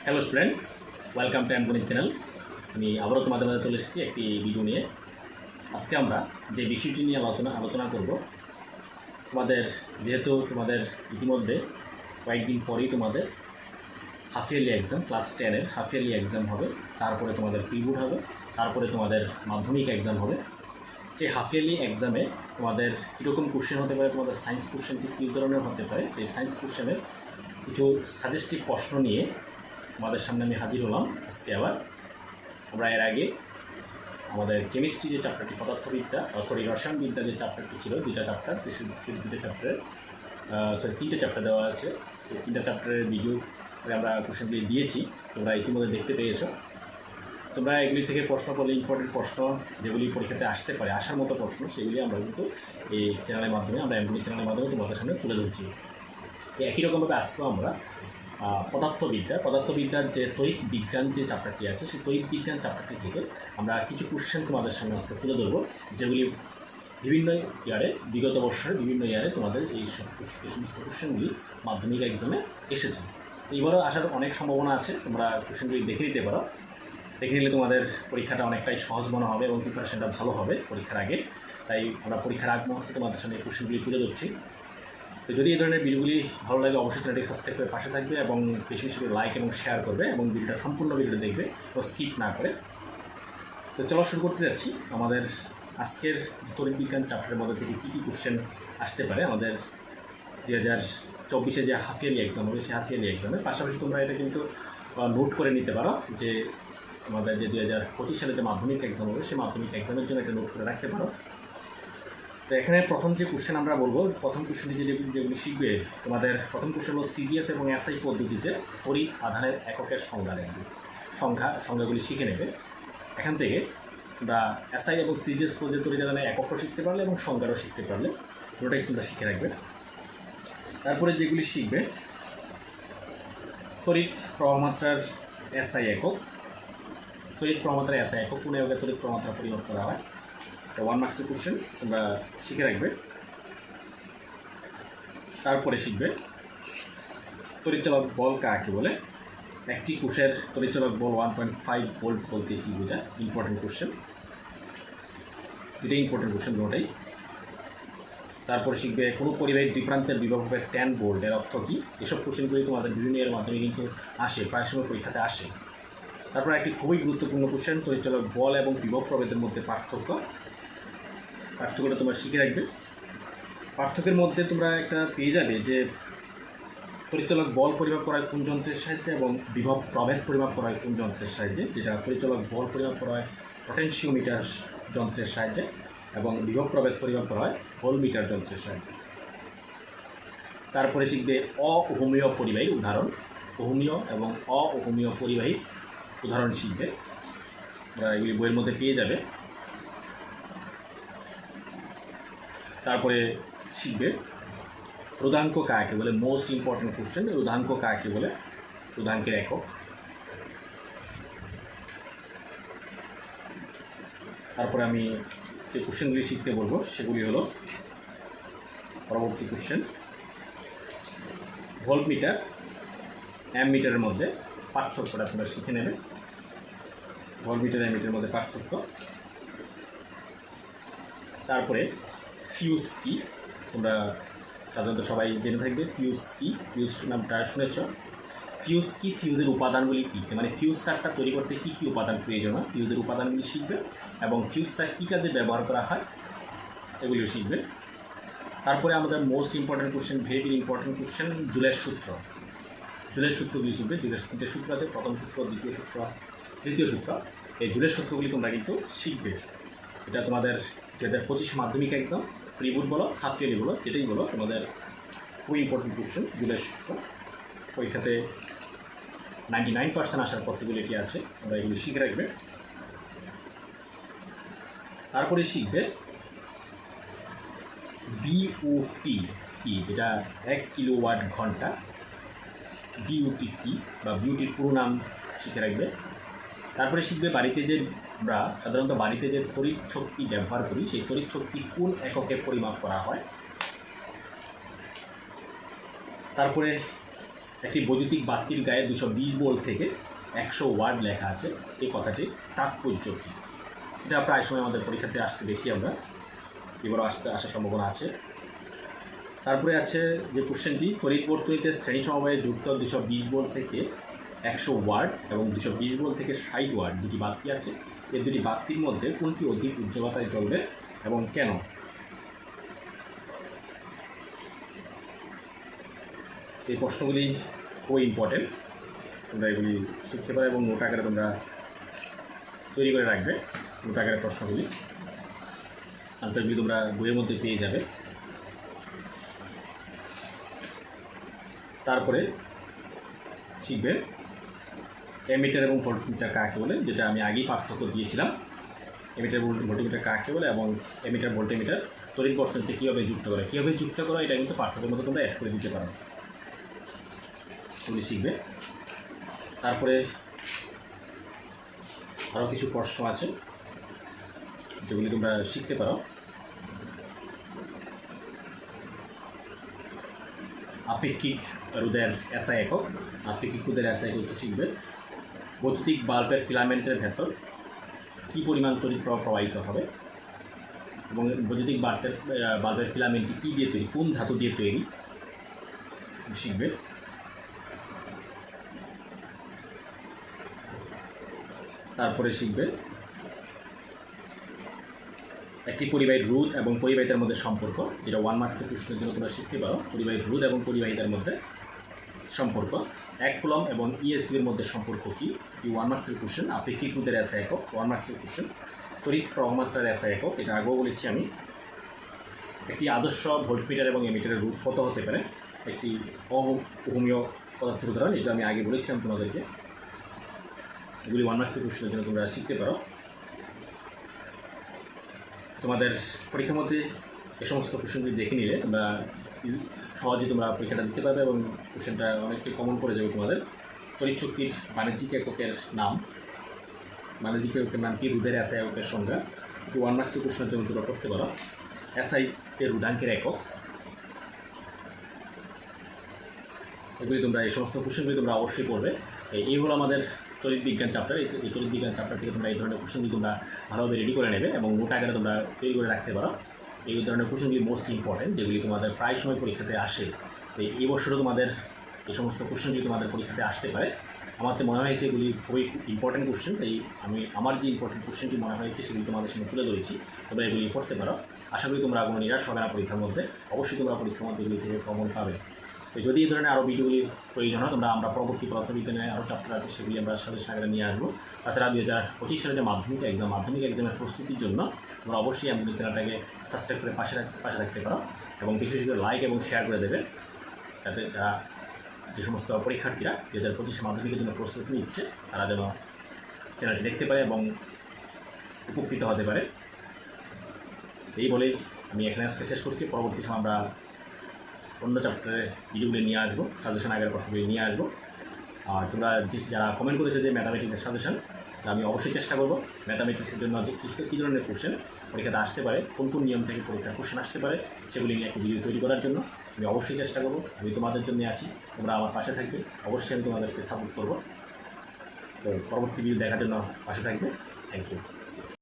Hello students, welcome to এমগণিত channel. আমি আবারও তোমাদের মাঝে চলে এসেছি একটি ভিডিও নিয়ে। আজকে আমরা যে বিষয়টি নিয়ে আলোচনা করব, তোমাদের ইতিমধ্যে কয়েকদিন পরেই তোমাদের হাফ ইয়ারলি এক্সাম, ক্লাস 10-এর হাফ ইয়ারলি এক্সাম হবে। তারপরে তোমাদের প্রিবোর্ড হবে, তারপরে তোমাদের মাধ্যমিক এক্সাম হবে। সেই হাফ ইয়ারলি এক্সামে তোমাদের কীরকম কোশ্চেন হতে পারে, তোমাদের সায়েন্স কোশ্চেনটি কী ধরনের হতে পারে, সেই সায়েন্স কোশ্চেনের কিছু সাজেস্টিভ প্রশ্ন নিয়ে তোমাদের সামনে আমি হাজির হলাম আজকে আবার। আমরা এর আগে আমাদের কেমিস্ট্রি যে চ্যাপ্টারটি, রসায়নবিদ্যা যে চ্যাপ্টারটি ছিল, তিনটে চ্যাপ্টার দেওয়া আছে। এই তিনটা চ্যাপ্টারের ভিডিও আমরা কোশ্চেনগুলি দিয়েছি, তোমরা ইতিমধ্যে দেখতে পেয়েছো। তোমরা এগুলি থেকে প্রশ্ন করলে ইম্পর্টেন্ট প্রশ্ন যেগুলি পরীক্ষাতে আসতে পারে, আসার মতো প্রশ্ন, সেগুলি আমরা কিন্তু এই চ্যানেলের মাধ্যমে, আমরা এমনি চ্যানেলের মাধ্যমে তোমাদের সামনে তুলে ধরছি। একই রকমভাবে আজকেও আমরা পদার্থবিদ্যার যে তড়িৎ বিজ্ঞান যে চ্যাপ্টারটি আছে, সেই তড়িৎ বিজ্ঞান চ্যাপ্টারটি থেকে আমরা কিছু কোশ্চেন তোমাদের সামনে আজকে তুলে ধরবো, যেগুলি বিভিন্ন ইয়ারে, বিগত বর্ষের বিভিন্ন ইয়ারে তোমাদের এই সমস্ত কোশ্চেনগুলি মাধ্যমিক এক্সামে এসেছে। এবারও আসার অনেক সম্ভাবনা আছে। তোমরা কোশ্চেনগুলি দেখে নিতে পারো। দেখে নিলে তোমাদের পরীক্ষাটা অনেকটাই সহজ মনে হবে এবং প্রিপারেশনটা ভালো হবে পরীক্ষার আগে। তাই আমরা পরীক্ষার আগ মুহূর্তে তোমাদের সামনে এই কোশ্চেনগুলি তুলে ধরছি। তো যদি এই ধরনের ভিডিওগুলি ভালো লাগে, অবশ্যই চ্যানেলটি সাবস্ক্রাইব করে পাশে থাকবে এবং বেশি বেশি করে লাইক এবং শেয়ার করবে এবং সম্পূর্ণ ভিডিওটা দেখবে, তো স্কিপ না করে। তো চলো শুরু করতে যাচ্ছি। আমাদের আজকের তড়িৎ বিজ্ঞান চ্যাপ্টারের মধ্যে থেকে কী কী কোশ্চেন আসতে পারে আমাদের 2024-এ যে হাফ ইয়ারলি এক্সাম হবে, সেই হাফ ইয়ারলি এক্সামের পাশাপাশি তোমরা এটা কিন্তু নোট করে নিতে পারো যে আমাদের যে 2025 সালে যে মাধ্যমিক এক্সাম হবে, সেই মাধ্যমিক এক্সামের জন্য এটা নোট করে রাখতে পারো। তো এখানে প্রথম যে কোশ্চেন আমরা বলবো, প্রথম কোশ্চেনটি যেগুলি শিখবে, তোমাদের প্রথম কোশ্চেন হলো সিজিএস এবং এসআই পদ্ধতিতে তড়িৎ আধানের এককের সংজ্ঞাগুলি শিখে নেবে। এখান থেকে তোমরা এসআই এবং সিজিএস পদ্ধতি তড়িৎ আধানের এককও শিখতে পারলে এবং সংজ্ঞাও শিখতে পারলে, পুরোটাই তোমরা শিখে রাখবে। তারপরে যেগুলি শিখবে, তড়িৎ প্রবাহমাত্রার এসআই একক, তড়িৎ প্রবাহমাত্রার এসআই একক, কোন এককে তড়িৎ প্রবাহমাত্রা পরিমাপ করা হয়। 1 মার্কসের কোশ্চেন তোমরা শিখে রাখবে। তারপরে শিখবে তড়িৎচালক বল কাকে বলে। একটি কোষের তড়িৎচালক বল 1.5 ভোল্ট বলতে কী বোঝায়, ইম্পর্টেন্ট কোশ্চেন, এটাই ইম্পর্টেন্ট কোশ্চেন দুটোই। তারপরে শিখবে কোনো পরিবাহীর দুই প্রান্তের বিভব হবে 10 ভোল্ট, এর অর্থ কী। এসব কোশ্চেনগুলি তোমাদের বিভিন্ন এর মাধ্যমে কিন্তু আসে, প্রায় সময় পরীক্ষাতে আসে। তারপর একটি খুবই গুরুত্বপূর্ণ কোশ্চেন, তড়িৎচালক বল এবং বিভব প্রভেদের মধ্যে পার্থক্যটা তোমরা শিখে রাখবে। পার্থক্যের মধ্যে তোমরা একটা পেয়ে যাবে যে তড়িৎচালক বল পরিমাপ করা হয় কোন যন্ত্রের সাহায্যে এবং বিভব প্রভেদ পরিমাপ করা হয় কোন যন্ত্রের সাহায্যে। যেটা তড়িৎচালক বল পরিমাপ করা হয় পটেনশিওমিটার যন্ত্রের সাহায্যে এবং বিভব প্রভেদ পরিমাপ করা হয় ভোল্টমিটার যন্ত্রের সাহায্যে। তারপরে শিখবে অহোমীয় পরিবাহীর উদাহরণ, ওহমীয় এবং অহোমীয় পরিবাহীর উদাহরণ শিখবে। তোমরা এগুলি বইয়ের মধ্যে পেয়ে যাবে। তারপরে শিখবে রোধাঙ্ক কাকে বলে, মোস্ট ইম্পর্টেন্ট কোশ্চেন, রোধাঙ্ক কাকে বলে, রোধাঙ্কের একক। তারপরে আমি যে কোশ্চেনগুলি শিখতে বলবো সেগুলি হলো পরবর্তী কোশ্চেন, ভোল্টমিটার অ্যামমিটারের মধ্যে পার্থক্যটা তোমরা শিখে নেবে। ভোল্টমিটার অ্যামমিটারের মধ্যে পার্থক্য। তারপরে ফিউজ কি, তোমরা সাধারণত সবাই জেনে থাকবে ফিউজ কি, ফিউজ নামটা শুনেছ। ফিউজ কি, ফিউজের উপাদানগুলি কী, মানে ফিউজ তারটা তৈরি করতে কী কী উপাদান প্রয়োজন হয়, ফিউজের উপাদানগুলি শিখবে এবং ফিউজ তার কী কাজে ব্যবহার করা হয় এগুলিও শিখবে। তারপরে আমাদের most important question, very important question, জুলের সূত্রগুলি শিখবে। জুলের তিনটে সূত্র আছে, প্রথম সূত্র, দ্বিতীয় সূত্র, তৃতীয় সূত্র। এই জুলের সূত্রগুলি তোমরা কিন্তু শিখবে। এটা তোমাদের 2025 মাধ্যমিক এক্সাম, প্রিবোর্ড বলো, হাফ ইয়ারলি বলো, যেটাই বলো, তোমাদের খুব ইম্পর্টেন্ট কোশ্চেন জুলের সূত্র। পরীক্ষাতে 99% আসার পসিবিলিটি আছে, তোমরা এগুলি শিখে রাখবে। তারপরে শিখবে বিওটি কি, যেটা 1 কিলোওয়াট ঘন্টা। বিওটি কি বা বিওটির পুরো নাম শিখে রাখবে। তারপরে শিখবে বাড়িতে যে আমরা সাধারণত বাড়িতে যে তড়িৎ শক্তি ব্যবহার করি, সেই তড়িৎ শক্তি কোন এককে পরিমাপ করা হয়। তারপরে একটি বৈদ্যুতিক বাতির গায়ে 220 ভোল্ট থেকে 100 ওয়াট লেখা আছে, এই কথাটির তাৎপর্য কী? এটা প্রায় সময় আমাদের পরীক্ষাতে আসতে দেখি আমরা, এবারও আসার সম্ভাবনা আছে। তারপরে আছে যে কোশ্চেনটি, তড়িৎ বর্তনীতে শ্রেণী সমবায়ে যুক্ত 220 ভোল্ট থেকে 100 ওয়াট এবং 220 ভোল্ট থেকে 60 ওয়াট দুটি বাতি আছে। এই দুটি বাতির মধ্যে কোনটি অধিক উজ্জ্বলতায় জ্বলবে এবং কেন? এই প্রশ্নগুলি খুবই ইম্পর্টেন্ট, তোমরা এগুলি শিখতে পারো এবং নোট আকারে তোমরা তৈরি করে রাখবে। নোট আকারে প্রশ্নগুলি, আনসারগুলি তোমরা বইয়ের মধ্যে পেয়ে যাবে। তারপরে শিখবে এমিটার এবং ভোল্টমিটার কাকে বলে, যেটা আমি আগেই পার্থক্য দিয়েছিলাম। এমিটার ভোল্টমিটার কাকে বলে এবং এমিটার ভোল্টমিটার তড়িৎ বর্তনীতে কীভাবে যুক্ত করে, এটা কিন্তু পার্থক্যের মধ্যে তোমরা অ্যাড করে দিতে পারো, এগুলি শিখবে। তারপরে আরও কিছু প্রশ্ন আছে যেগুলি তোমরা শিখতে পারো। আপেক্ষিক রোধের এসআই একক, আপেক্ষিক রোধের এসআই একক শিখবে। বৈদ্যুতিক বাল্বের ফিলামেন্টের ভেতর কী পরিমাণ তড়িৎ প্রবাহ প্রবাহিত হবে এবং বৈদ্যুতিক বাল্বের ফিলামেন্টটি কী দিয়ে তৈরি, কোন ধাতু দিয়ে তৈরি শিখবে। তারপরে শিখবে একটি পরিবাহীর রোধ এবং পরিবাহিতার মধ্যে সম্পর্ক, যেটা 1 মার্কসের প্রশ্নের জন্য তোমরা শিখতে পারো। পরিবাহীর রোধ এবং পরিবাহিতার মধ্যে সম্পর্ক, 1 কুলম্ব এবং ইএসসি এর মধ্যে সম্পর্ক কী, এই 1 মার্কসের কোশ্চেন। আপেক্ষিক রোধের এসআই একক 1 মার্কসের কোশ্চেন। তড়িৎ প্রবাহমাত্রার এসআই একক, এটা আগেও বলেছি আমি। একটি আদর্শ ভোল্টমিটার এবং এমিটারের রোধ কত হতে পারে, একটি ওহমীয় পদার্থের উদাহরণ, এটা আমি আগে বলেছিলাম তোমাদেরকে। এগুলি 1 মার্কসের কোশ্চেনের জন্য তোমরা শিখতে পারো। তোমাদের পরীক্ষার মধ্যে এ সমস্ত কোশ্চেনগুলি দেখে নিলে তোমরা সহজে তোমরা পরীক্ষাটা দিতে পারবে এবং কোশ্চেনটা অনেকটাই কমন করে যাবে তোমাদের। তড়িৎ শক্তির বাণিজ্যিক এককের নাম, বাণিজ্যিক এককের নাম কি, রোধের এসআই এককের সংজ্ঞা, 1 মার্কসের কোশ্চেনের জন্য তোমরা করতে পারো। এসআই এর রোধাঙ্কের একক, এগুলি তোমরা এই সমস্ত কোশ্চেনগুলি তোমরা অবশ্যই পড়বে। এই হলো আমাদের তড়িৎ বিজ্ঞান চ্যাপ্টার। এই তড়িৎ বিজ্ঞান চ্যাপ্টার থেকে তোমরা এই ধরনের কোশ্চেনগুলি তোমরা ভালোভাবে রেডি করে নেবে এবং নোট আকারে তোমরা তৈরি করে রাখতে পারো। এই ধরনের কোশ্চেনগুলি মোস্ট ইম্পর্টেন্ট, যেগুলি তোমাদের প্রায় সময় পরীক্ষাতে আসে। তো এই বছরও তোমাদের এই সমস্ত কোশ্চেনগুলি তোমাদের পরীক্ষাতে আসতে পারে। আমার তো মনে হয়েছে এগুলি খুবই ইম্পর্টেন্ট কোশ্চেন, তাই আমি আমার যে ইম্পর্টেন্ট কোশ্চেনটি মনে হয়েছে সেগুলি তোমাদের সঙ্গে তুলে ধরেছি। তোমরা এগুলি পড়তে পারো। আশা করি তোমরা কোনো নিরাশ হবে না পরীক্ষার মধ্যে, অবশ্যই তোমরা পরীক্ষার মধ্যে এগুলি থেকে কমন পাবে। তো যদি এই ধরনের আরও ভিডিওগুলির প্রয়োজন হয়, আমরা পরবর্তী পদার্থবিজ্ঞানে আরও চ্যাপ্টার আছে সেগুলি আমরা সাথে সাথে নিয়ে আসবো। তাছাড়া 2025 সালে যে মাধ্যমিক এক্সামের প্রস্তুতির জন্য তোমরা অবশ্যই আমাদের চ্যানেলটাকে সাবস্ক্রাইব করে পাশে থাকতে পারো এবং বিশেষ করে লাইক এবং শেয়ার করে দেবে, যাতে যারা যে সমস্ত পরীক্ষার্থীরা 2025 মাধ্যমিকের জন্য প্রস্তুতি নিচ্ছে তারা যেন চ্যানেলটি দেখতে পারে এবং উপকৃত হতে পারে। এই বলেই আমি এখানে আজকে শেষ করছি। পরবর্তী সময় আমরা অন্য চ্যাপ্টারে ভিডিওগুলি নিয়ে আসবো, সাজেশন আগের প্রশ্নগুলি নিয়ে আসবো। আর তোমরা যারা কমেন্ট করেছো যে ম্যাথামেটিক্সের সাজেশন, আমি অবশ্যই চেষ্টা করবো ম্যাথামেটিক্সের জন্য যে কী ধরনের কোশ্চেন পরীক্ষাতে আসতে পারে, কোন কোন নিয়ম থেকে পরীক্ষার কোশ্চেন আসতে পারে, সেগুলি নিয়ে একটা ভিডিও তৈরি করার জন্য আমি অবশ্যই চেষ্টা করবো। আমি তোমাদের জন্য আছি, তোমরা আমার পাশে থাকবে, অবশ্যই আমি তোমাদেরকে সাপোর্ট করবো। তো পরবর্তী ভিডিও দেখার জন্য পাশে থাকবে। Thank you.